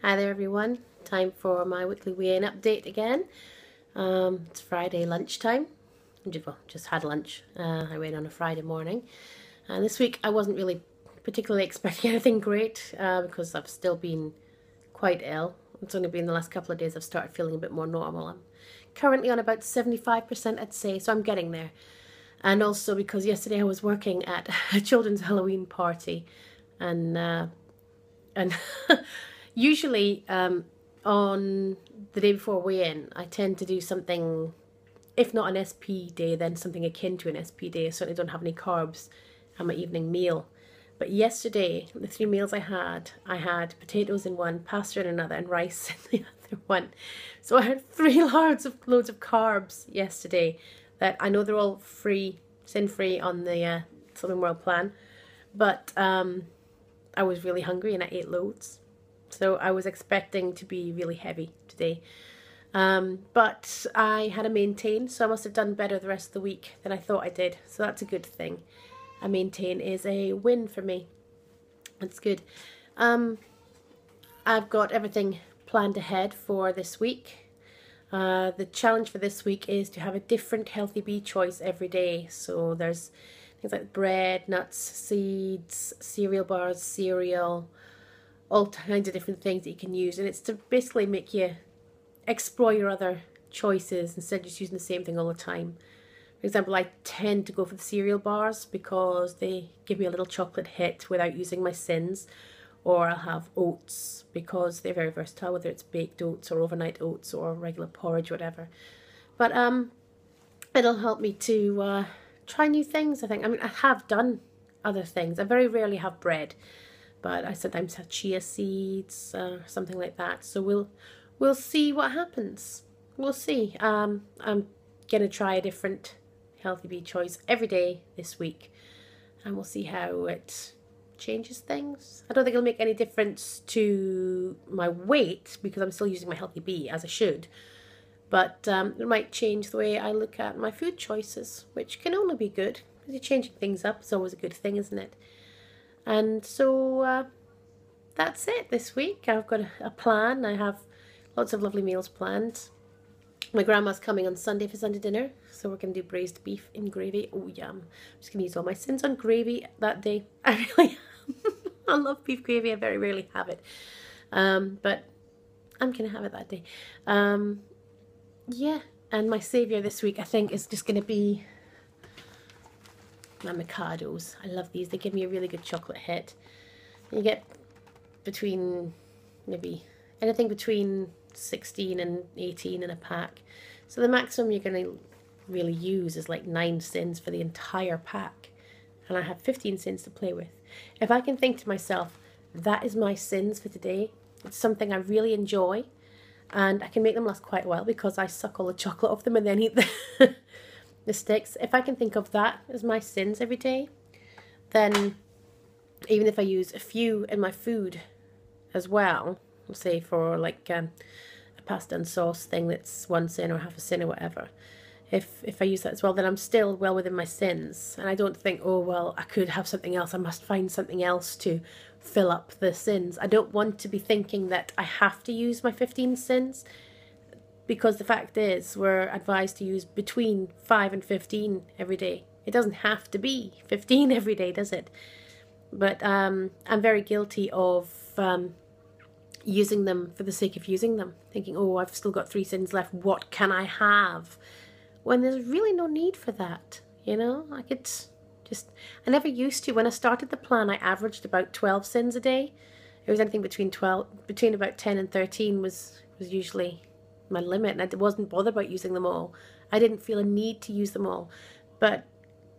Hi there everyone, time for my weekly weigh-in update again. It's Friday lunchtime. Well, just had lunch. I went on a Friday morning. And this week I wasn't really particularly expecting anything great because I've still been quite ill. It's only been the last couple of days I've started feeling a bit more normal. I'm currently on about 75%, I'd say, so I'm getting there. And also because yesterday I was working at a children's Halloween party and usually on the day before weigh-in, I tend to do something, if not an SP day, then something akin to an SP day. I certainly don't have any carbs at my evening meal. But yesterday, the three meals I had potatoes in one, pasta in another, and rice in the other one. So I had three loads of carbs yesterday that I know they're all free, sin-free on the Slimming World plan. But I was really hungry and I ate loads. So I was expecting to be really heavy today. But I had a maintain, so I must have done better the rest of the week than I thought I did. So that's a good thing. A maintain is a win for me. That's good. I've got everything planned ahead for this week. The challenge for this week is to have a different Healthy Bee choice every day. So there's things like bread, nuts, seeds, cereal bars, cereal, all kinds of different things that you can use. And it's to basically make you explore your other choices instead of just using the same thing all the time. For example, I tend to go for the cereal bars because they give me a little chocolate hit without using my sins. Or I'll have oats because they're very versatile, whether it's baked oats or overnight oats or regular porridge, whatever. But it'll help me to try new things, I think. I mean, I have done other things. I very rarely have bread, but I sometimes have chia seeds or something like that. So we'll see what happens. We'll see. I'm gonna try a different Healthy Bee choice every day this week, and we'll see how it changes things. I don't think it'll make any difference to my weight because I'm still using my Healthy Bee as I should. But it might change the way I look at my food choices, which can only be good because you're changing things up. It's always a good thing, isn't it? And so that's it this week. I've got a plan. I have lots of lovely meals planned. My grandma's coming on Sunday for Sunday dinner, so we're going to do braised beef in gravy. Oh, yum. I'm just going to use all my sins on gravy that day. I really am. I love beef gravy. I very rarely have it. But I'm going to have it that day. Yeah, and my saviour this week, I think, is just going to be my Micados. I love these. They give me a really good chocolate hit. You get between maybe anything between 16 and 18 in a pack. So the maximum you're going to really use is like 9 cents for the entire pack. And I have 15 cents to play with. If I can think to myself, that is my sins for today, it's something I really enjoy, and I can make them last quite a while because I suck all the chocolate off them and then eat the sticks. If I can think of that as my sins every day, then even if I use a few in my food as well, say for like a pasta and sauce thing that's 1 cent or half a cent or whatever, if I use that as well, then I'm still well within my sins. And I don't think, oh, well, I could have something else. I must find something else to fill up the sins. I don't want to be thinking that I have to use my 15 sins, because the fact is we're advised to use between 5 and 15 every day. It doesn't have to be 15 every day, does it? But I'm very guilty of using them for the sake of using them, thinking, oh, I've still got 3 sins left, what can I have? When there's really no need for that, you know? Like, it's just, I never used to. When I started the plan, I averaged about 12 sins a day. It was anything between about 10 and 13 was usually my limit, and I wasn't bothered about using them all. I didn't feel a need to use them all. But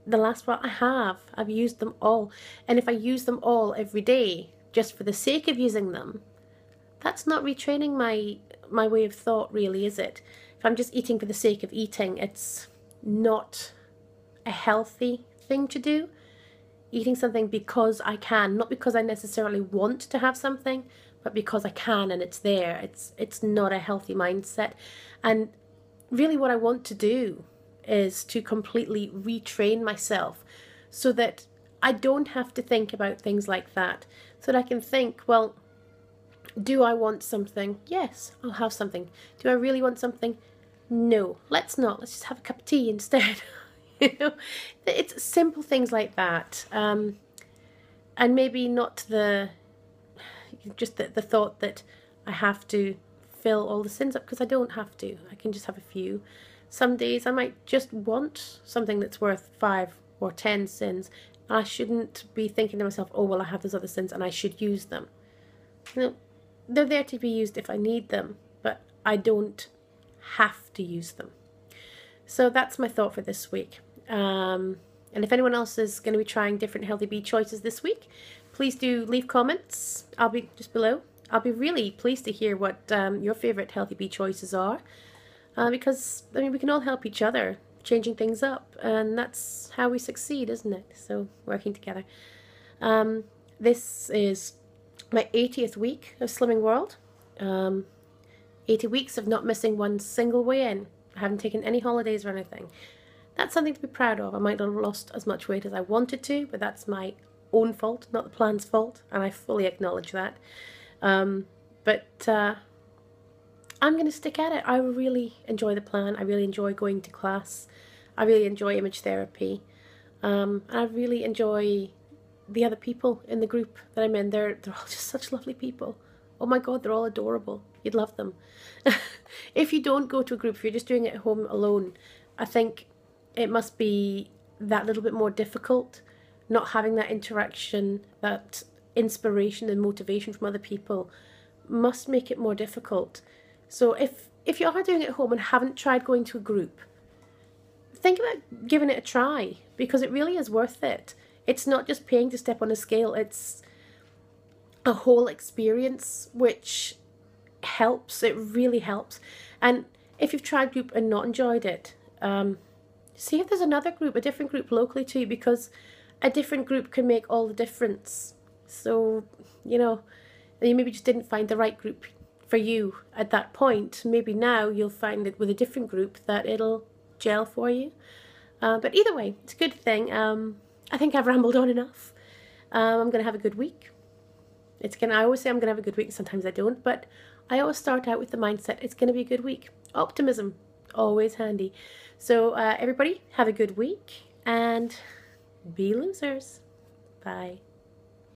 the last while I've used them all. And if I use them all every day, just for the sake of using them, that's not retraining my way of thought, really, is it? If I'm just eating for the sake of eating, it's not a healthy thing to do. Eating something because I can, not because I necessarily want to have something, but because I can and it's there. It's not a healthy mindset. And really what I want to do is to completely retrain myself so that I don't have to think about things like that. So that I can think, well, Do I want something? Yes, I'll have something. Do I really want something? No, let's not. Let's just have a cup of tea instead. You know, it's simple things like that. And maybe not just the thought that I have to fill all the sins up, because I don't have to. I can just have a few. Some days I might just want something that's worth 5 or 10 sins. I shouldn't be thinking to myself, oh, well, I have those other sins and I should use them. You know, they're there to be used if I need them, but I don't have to use them. So that's my thought for this week. And if anyone else is going to be trying different Healthy Bee choices this week, please do leave comments. I'll be just below. I'll be really pleased to hear what your favourite Healthy Bee choices are. Because, I mean, we can all help each other changing things up. And that's how we succeed, isn't it? So, working together. This is my 80th week of Slimming World. 80 weeks of not missing one single weigh-in. I haven't taken any holidays or anything. That's something to be proud of. I might not have lost as much weight as I wanted to, but that's my own fault, not the plan's fault, and I fully acknowledge that. But I'm going to stick at it. I really enjoy the plan. I really enjoy going to class. I really enjoy image therapy. And I really enjoy the other people in the group that I'm in. They're all just such lovely people. Oh my God, they're all adorable. You'd love them. If you don't go to a group, if you're just doing it at home alone, I think it must be that little bit more difficult, not having that interaction, that inspiration and motivation from other people must make it more difficult. So if you are doing it at home and haven't tried going to a group, think about giving it a try, because it really is worth it. It's not just paying to step on a scale, it's a whole experience which helps. It really helps. And if you've tried group and not enjoyed it, see if there's another group, a different group locally to you, because a different group can make all the difference. So, you know, you maybe just didn't find the right group for you at that point. Maybe now you'll find it with a different group that it'll gel for you. But either way, it's a good thing. I think I've rambled on enough. I'm going to have a good week. I always say I'm going to have a good week. Sometimes I don't, but I always start out with the mindset it's going to be a good week. Optimism, always handy. So everybody, have a good week and be losers. Bye.